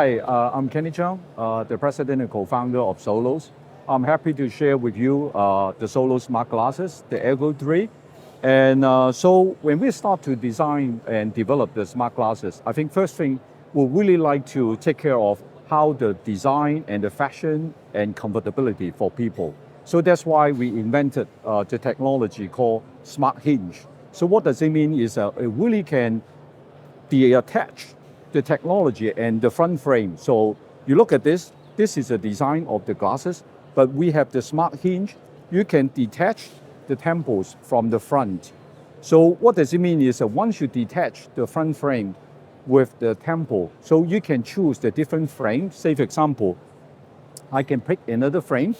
Hi, I'm Kenny Chung, the president and co-founder of Solos. I'm happy to share with you the Solos smart glasses, the AirGo 3. And so when we start to design and develop the smart glasses, I think first thing, we really like to take care of how the design and the fashion and comfortability for people. So that's why we invented the technology called Smart Hinge. So what does it mean is it really can detach the technology and the front frame. So you look at this is a design of the glasses, but we have the Smart Hinge. You can detach the temples from the front. So what does it mean is that once you detach the front frame with the temple, so you can choose the different frames. Say for example, I can pick another frame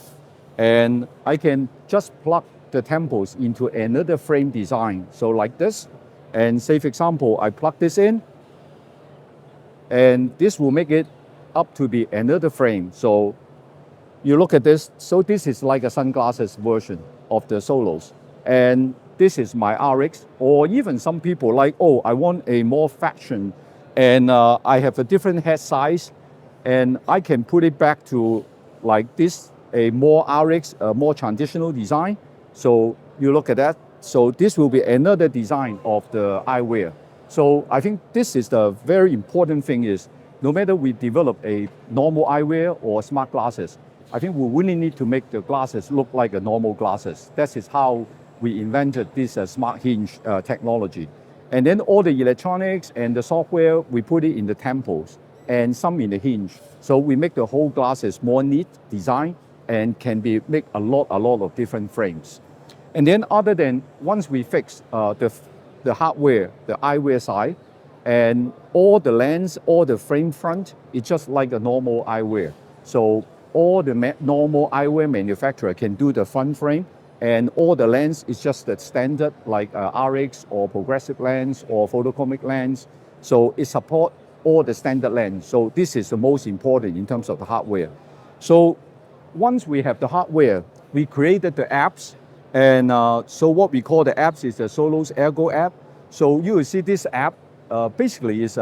and I can just plug the temples into another frame design. So like this, and say for example, I plug this in, and this will make it up to be another frame. So you look at this, so this is like a sunglasses version of the Solos. And this is my RX, or even some people like, oh, I want a more fashion, and I have a different head size, and I can put it back to like this, a more RX, a more traditional design. So you look at that. So this will be another design of the eyewear. So I think this is the very important thing is, no matter we develop a normal eyewear or smart glasses, I think we really need to make the glasses look like a normal glasses. That is how we invented this Smart Hinge technology. And then all the electronics and the software, we put it in the temples and some in the hinge. So we make the whole glasses more neat design and can be make a lot of different frames. And then other than once we fix the hardware, the eyewear side, and all the lens, all the frame front, it's just like a normal eyewear. So all the normal eyewear manufacturer can do the front frame, and all the lens is just the standard like RX or progressive lens or photochromic lens. So it supports all the standard lens. So this is the most important in terms of the hardware. So once we have the hardware, we created the apps. And so what we call the apps is the Solos AirGo app. So you will see this app basically is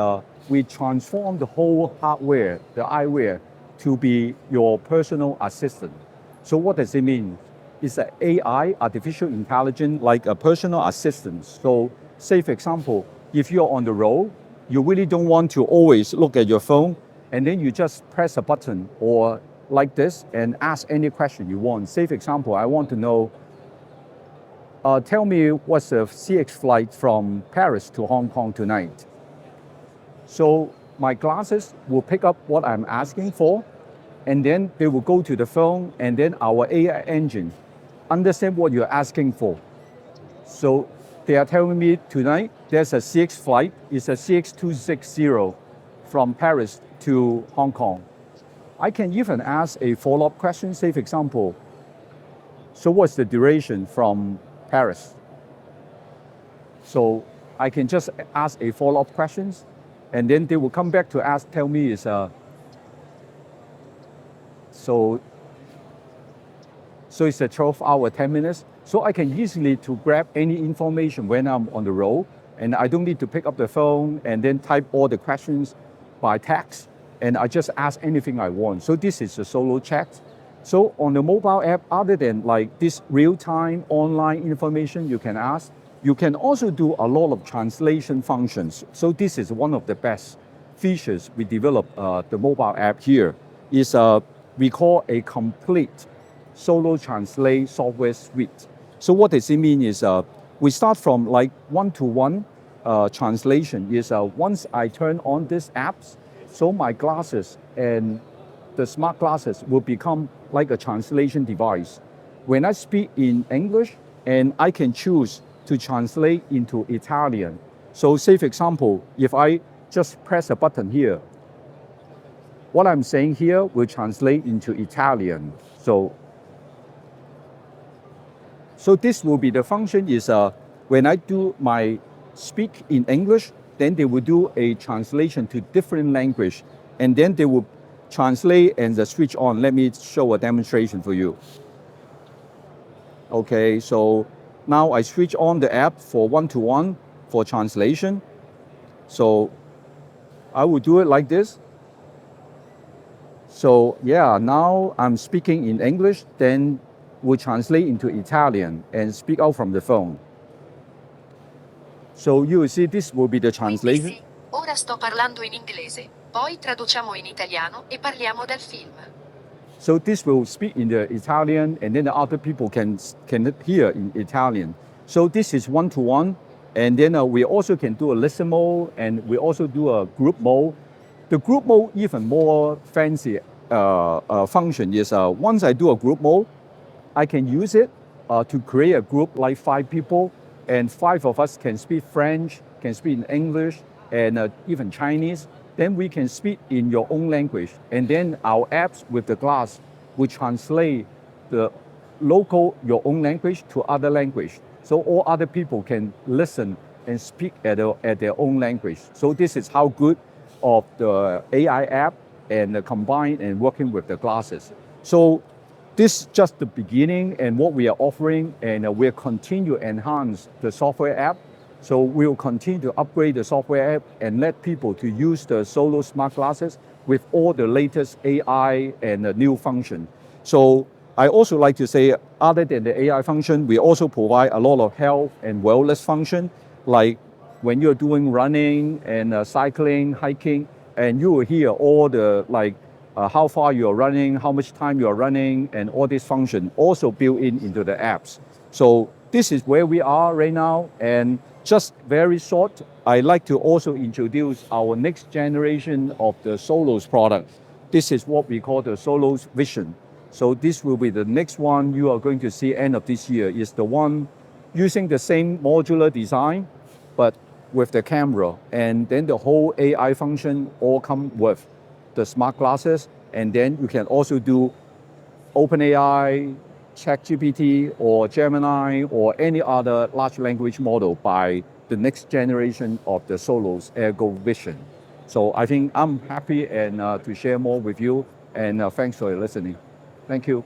we transform the whole hardware, the eyewear, to be your personal assistant. So what does it mean? It's an AI, artificial intelligence, like a personal assistant. So say for example, if you're on the road, you really don't want to always look at your phone, and then you just press a button or like this and ask any question you want. Say for example, I want to know, tell me what's the CX flight from Paris to Hong Kong tonight. So my glasses will pick up what I'm asking for, and then they will go to the phone, and then our AI engine understand what you're asking for. So they are telling me tonight there's a CX flight, it's a CX260 from Paris to Hong Kong. I can even ask a follow-up question, say for example, so what's the duration from Paris? So I can just ask a follow-up questions, and then they will come back to ask, tell me is so it's a 12 hour, 10 minutes. So I can easily to grab any information when I'm on the road, and I don't need to pick up the phone and then type all the questions by text, and I just ask anything I want. So this is a solo chat. So on the mobile app, other than like this real-time online information you can ask, you can also do a lot of translation functions. So this is one of the best features we developed the mobile app here. Is we call a complete solo translate software suite. So what does it mean is we start from like one-to-one translation is once I turn on these apps, so my glasses and the smart glasses will become like a translation device. When I speak in English, and I can choose to translate into Italian. So say for example, if I just press a button here, what I'm saying here will translate into Italian. So this will be the function is when I do my speak in English, then they will do a translation to different language, and then they will translate and switch on. Let me show a demonstration for you. Okay, so now I switch on the app for one-to-one for translation. So I will do it like this. So yeah, now I'm speaking in English, then we translate into Italian and speak out from the phone. So you will see this will be the Quindi translation. sì, ora sto parlando in inglese, poi traduciamo in italiano e parliamo dal film. So this will speak in the Italian, and then the other people can hear in Italian. So this is one-to-one, and then we also can do a listen mode, and we also do a group mode. The group mode even more fancy function is once I do a group mode, I can use it to create a group like 5 people, and 5 of us can speak French, can speak in English, and even Chinese. Then we can speak in your own language, and then our apps with the glass will translate the local your own language to other language, so all other people can listen and speak at their own language. So this is how good of the AI app and combined and working with the glasses. So this is just the beginning and what we are offering, and we'll continue to enhance the software app. So we'll continue to upgrade the software app and let people to use the Solo smart glasses with all the latest AI and new function. So I also like to say, other than the AI function, we also provide a lot of health and wellness function, like when you're doing running and cycling, hiking, and you will hear all the how far you're running, how much time you're running, and all this function also built in into the apps. So this is where we are right now. And just very short, I like to also introduce our next generation of the Solos product. This is what we call the Solos Vision. So this will be the next one you are going to see end of this year. Is the one using the same modular design, but with the camera, and then the whole AI function all come with the smart glasses, and then you can also do OpenAI, ChatGPT, or Gemini, or any other large language model by the next generation of the Solos AirGo Vision. So I think I'm happy and to share more with you, and thanks for listening. Thank you.